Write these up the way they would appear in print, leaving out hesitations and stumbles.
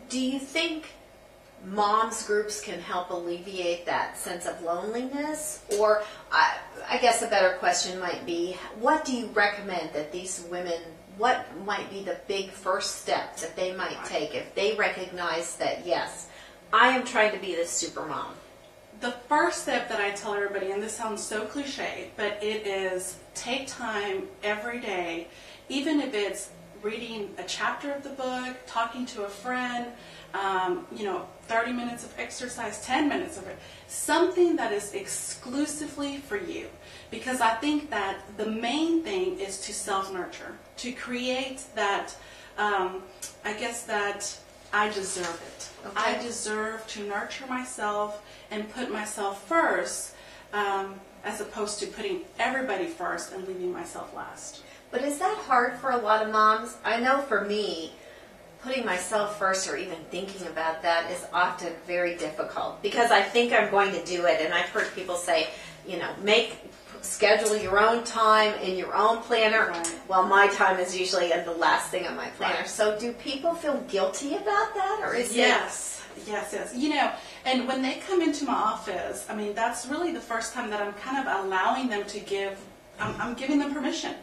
do you think moms groups can help alleviate that sense of loneliness? Or I guess a better question might be, what do you recommend that these women, what might be the big first step that they might take if they recognize that, yes, I am trying to be this super mom? The first step that I tell everybody, and this sounds so cliche, but it is take time every day, even if it's reading a chapter of the book, talking to a friend, 30 minutes of exercise, 10 minutes of it, something that is exclusively for you. Because I think that the main thing is to self-nurture, to create that, that I deserve it. Okay. I deserve to nurture myself and put myself first, as opposed to putting everybody first and leaving myself last. But is that hard for a lot of moms? I know for me, putting myself first or even thinking about that is often very difficult because I think I'm going to do it. And I've heard people say, schedule your own time in your own planner. Right. Well, my time is usually the last thing on my planner. Right. So do people feel guilty about that? Or is Yes. And when they come into my office, that's really the first time that I'm kind of allowing them to I'm giving them permission.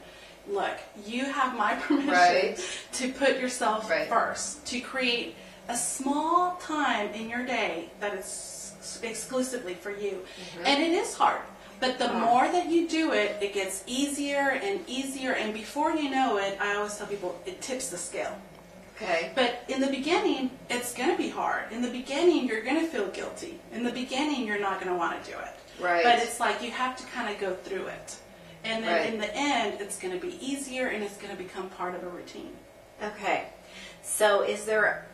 Look, you have my permission to put yourself first, to create a small time in your day that is exclusively for you. Mm-hmm. And it is hard, but the more that you do it, it gets easier and easier, and before you know it, I always tell people, it tips the scale. Okay. But in the beginning, it's going to be hard. In the beginning, you're going to feel guilty. In the beginning, you're not going to want to do it. Right. But it's like you have to kind of go through it. And then in the end, it's going to be easier and it's going to become part of a routine. Okay. So is there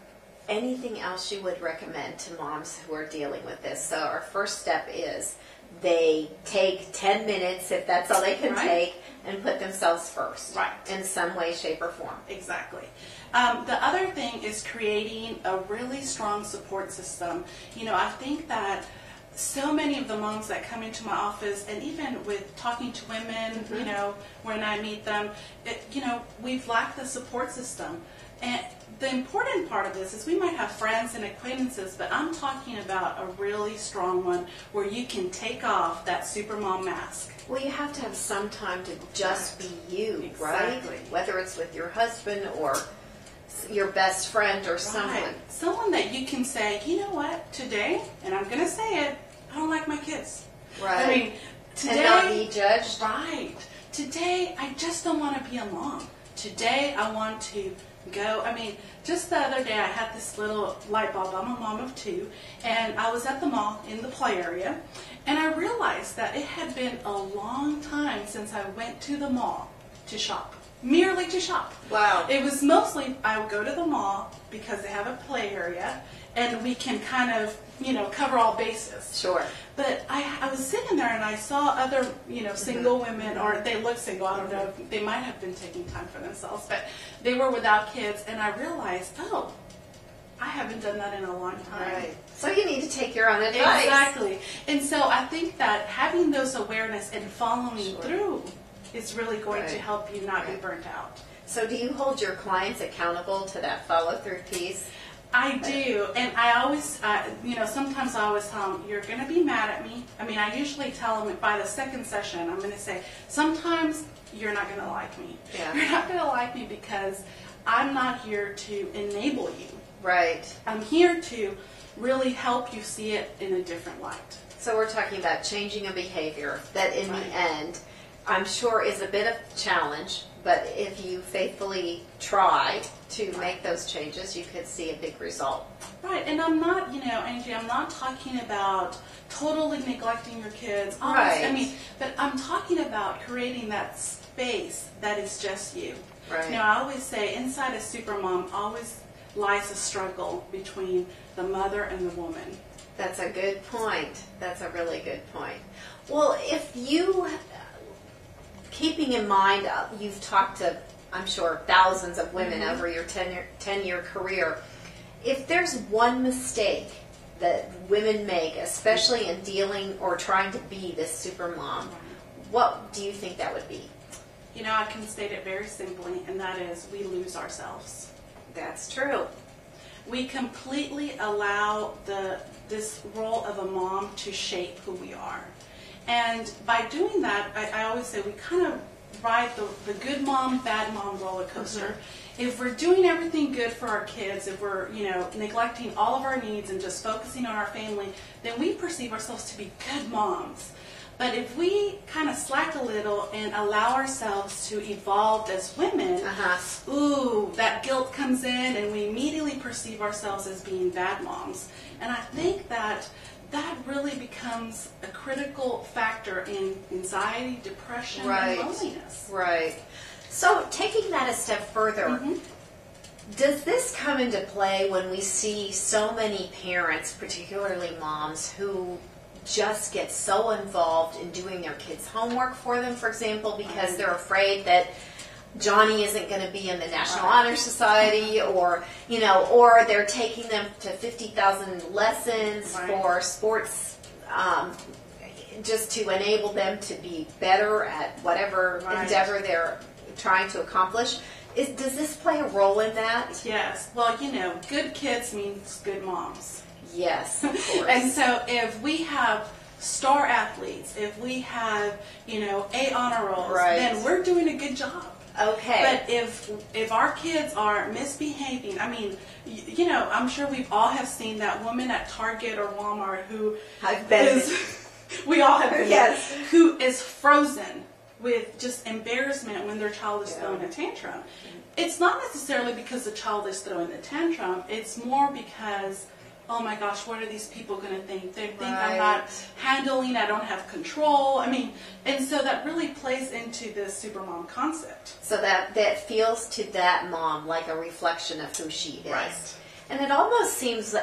anything else you would recommend to moms who are dealing with this? So our first step is they take 10 minutes, if that's all they can take, and put themselves first. Right. In some way, shape, or form. Exactly. The other thing is creating a really strong support system. I think that so many of the moms that come into my office, and even with talking to women, when I meet them, we've lacked the support system. And the important part of this is we might have friends and acquaintances, but I'm talking about a really strong one where you can take off that Supermom mask. Well, you have to have some time to just be you, right? Whether it's with your husband or your best friend or someone. Someone that you can say, you know what, today, and I'm going to say it, I don't like my kids. Right. Today, and not be judged. Right. Today, I just don't want to be a mom. Today, I want to go. Just the other day, I had this little light bulb. I'm a mom of 2, and I was at the mall in the play area, and I realized that it had been a long time since I went to the mall to shop. Merely to shop. Wow. It was mostly, I would go to the mall because they have a play area and we can kind of, cover all bases. Sure. But I was sitting there and I saw other, single women, or they look single, I don't know, they might have been taking time for themselves, but they were without kids, and I realized, I haven't done that in a long time. Right. So you need to take your own advice. Exactly. And so I think that having those awareness and following through is really going to help you not be burnt out. So do you hold your clients accountable to that follow-through piece? I do, and I always, sometimes I always tell them, you're going to be mad at me. I usually tell them by the second session, I'm going to say, sometimes you're not going to like me. Yeah. You're not going to like me because I'm not here to enable you. Right. I'm here to really help you see it in a different light. So we're talking about changing a behavior that in the end, I'm sure is a bit of a challenge, but if you faithfully try to make those changes, you could see a big result. Right, and I'm not, Angie, I'm not talking about totally neglecting your kids. Right. But I'm talking about creating that space that is just you. Right. I always say inside a supermom always lies a struggle between the mother and the woman. That's a good point. That's a really good point. Well, if you... Keeping in mind, you've talked to, I'm sure, thousands of women over your 10-year career. If there's one mistake that women make, especially in dealing or trying to be this super mom, what do you think that would be? I can state it very simply, and that is we lose ourselves. That's true. we completely allow this role of a mom to shape who we are. And by doing that, I always say we kind of ride the good mom, bad mom roller coaster. If we're doing everything good for our kids, if we're, neglecting all of our needs and just focusing on our family, then we perceive ourselves to be good moms. But if we kind of slack a little and allow ourselves to evolve as women, that guilt comes in and we immediately perceive ourselves as being bad moms. And I think that really becomes a critical factor in anxiety, depression, and loneliness. Right. So taking that a step further, does this come into play when we see so many parents, particularly moms, who just get so involved in doing their kids' homework for them, for example, because they're afraid that Johnny isn't going to be in the National Honor Society, or they're taking them to 50,000 lessons for sports, just to enable them to be better at whatever endeavor they're trying to accomplish. Does this play a role in that? Yes. Well, good kids means good moms. Yes, of course. And so if we have star athletes, if we have, A honor rolls, then we're doing a good job. Okay. But if our kids are misbehaving, I mean, I'm sure we've all have seen that woman at Target or Walmart who we all have been, who is frozen with just embarrassment when their child is throwing a tantrum. It's not necessarily because the child is throwing the tantrum. It's more because, oh my gosh, what are these people going to think? They think I'm not handling, I don't have control. I mean, and so that really plays into this supermom concept. So that feels to that mom like a reflection of who she is. Right. And it almost seems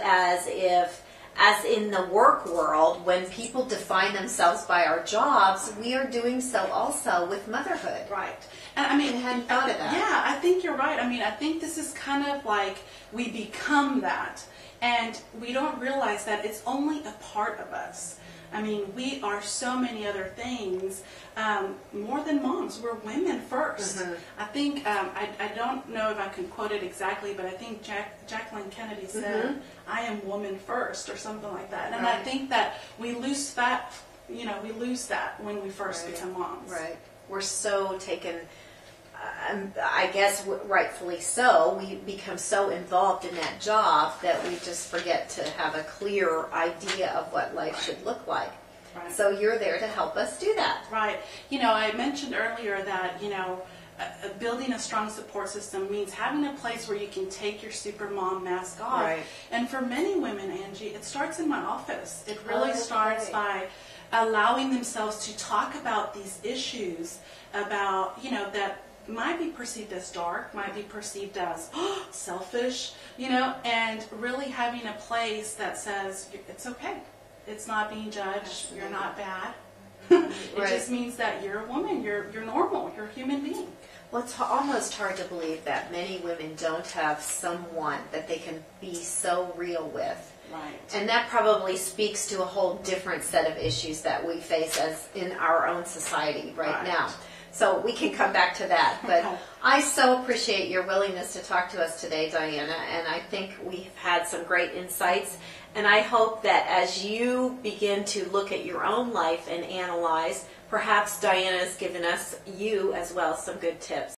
as in the work world, when people define themselves by our jobs, we are doing so also with motherhood. Right. And I mean, I hadn't thought of that. Yeah, I think you're right. I mean, I think this is kind of like we become that. And we don't realize that it's only a part of us. I mean, we are so many other things, more than moms. We're women first. I think, I don't know if I can quote it exactly, but I think Jacqueline Kennedy said, I am woman first, or something like that. And I think that we lose that, when we first become moms. Right. We're so taken, I guess rightfully so, we become so involved in that job that we just forget to have a clear idea of what life should look like. Right. So you're there to help us do that. Right. I mentioned earlier that, building a strong support system means having a place where you can take your supermom mask off. Right. And for many women, Angie, it starts in my office. It really starts by allowing themselves to talk about these issues about, that might be perceived as dark, might be perceived as selfish, and really having a place that says, it's okay. It's not being judged. You're not bad. It just means that you're a woman. You're normal. You're a human being. Well, it's almost hard to believe that many women don't have someone that they can be so real with. Right. And that probably speaks to a whole different set of issues that we face as in our own society right now. So we can come back to that. But I so appreciate your willingness to talk to us today, Diana, and I think we've had some great insights. And I hope that as you begin to look at your own life and analyze, perhaps Diana has given us, you as well, some good tips.